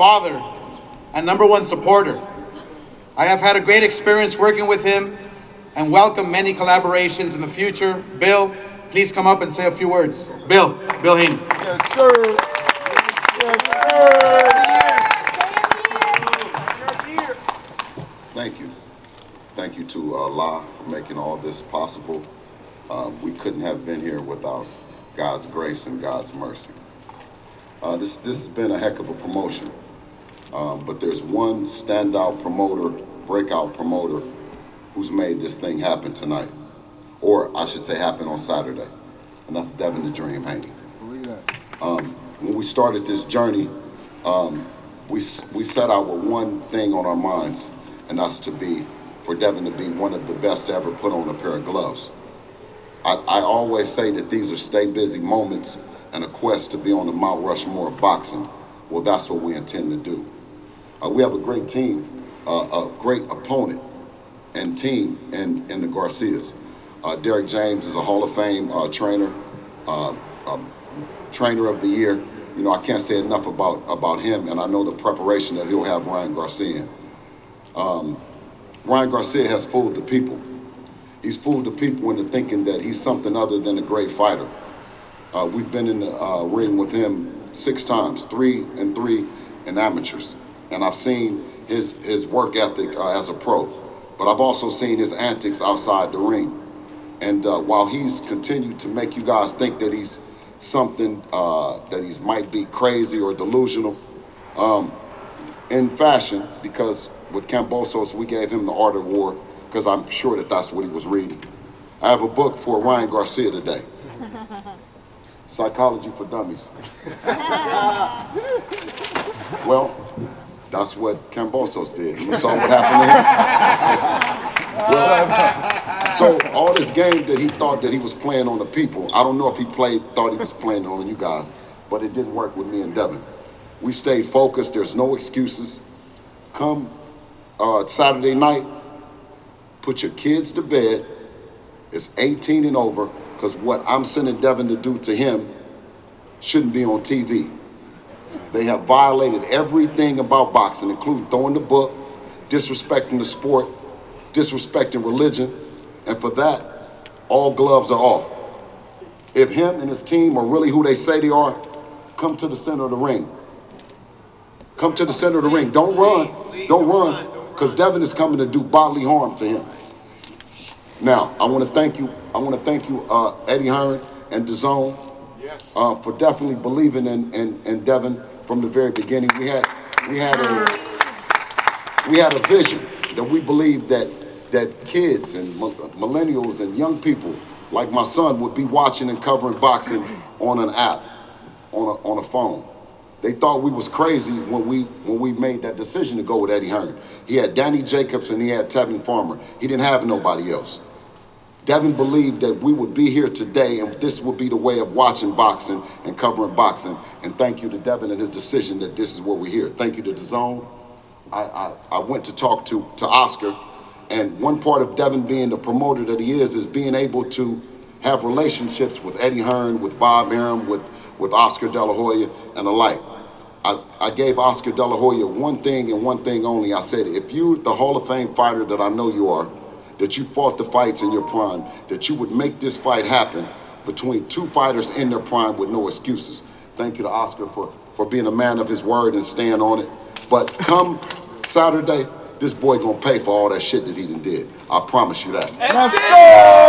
father, and #1 supporter. I have had a great experience working with him and welcome many collaborations in the future. Bill, please come up and say a few words. Bill Haney. Yes, sir. Yes, sir. Thank you. Thank you to Allah for making all this possible. We couldn't have been here without God's grace and God's mercy. This has been a heck of a promotion. But there's one standout promoter, breakout promoter, who's made this thing happen tonight. Or I should say happen on Saturday. And that's Devin the Dream Haney. When we started this journey, we set out with one thing on our minds, and that's for Devin to be one of the best to ever put on a pair of gloves. I always say that these are stay busy moments and a quest to be on the Mount Rushmore of boxing. Well, that's what we intend to do. We have a great team, a great opponent and team in the Garcias. Derek James is a Hall of Fame trainer, trainer of the year. You know, I can't say enough about him, and I know the preparation that he'll have Ryan Garcia in. Ryan Garcia has fooled the people. He's fooled the people into thinking that he's something other than a great fighter. We've been in the ring with him 6 times, 3 and 3 in amateurs. And I've seen his work ethic as a pro, but I've also seen his antics outside the ring. And while he's continued to make you guys think that he's something, that he might be crazy or delusional, in fashion, because with Cambosos, we gave him the Art of War, because I'm sure that that's what he was reading. I have a book for Ryan Garcia today. Psychology for Dummies. Well, that's what Cambosos did. You saw what happened to him? Well, so all this game that he thought that he was playing on the people, I don't know if he thought he was playing on you guys, but it didn't work with me and Devin. We stayed focused. There's no excuses. Come Saturday night, put your kids to bed. It's 18 and over, because what I'm sending Devin to do to him shouldn't be on TV. They have violated everything about boxing, including throwing the book, disrespecting the sport, disrespecting religion, and for that, all gloves are off. If him and his team are really who they say they are, come to the center of the ring. Come to the center of the ring. Don't run. Don't run, because Devin is coming to do bodily harm to him. Now, I want to thank you, Eddie Hearn and DAZN, for definitely believing in Devin from the very beginning. We had a vision that we believed that kids and millennials and young people like my son would be watching and covering boxing on an app, on a phone. They thought we was crazy when we made that decision to go with Eddie Hearn. He had Danny Jacobs and he had Tevin Farmer. He didn't have nobody else. Devin believed that we would be here today and this would be the way of watching boxing and covering boxing. And thank you to Devin and his decision that this is where we're here. Thank you to DAZN. I went to talk to Oscar, and one part of Devin being the promoter that he is being able to have relationships with Eddie Hearn, with Bob Arum, with Oscar De La Hoya and the like. I gave Oscar De La Hoya one thing and one thing only. I said, if you're the Hall of Fame fighter that I know you are, that you fought the fights in your prime, that you would make this fight happen between 2 fighters in their prime with no excuses. Thank you to Oscar for being a man of his word and staying on it. But come Saturday, this boy gonna pay for all that shit that he done did. I promise you that. Let's go!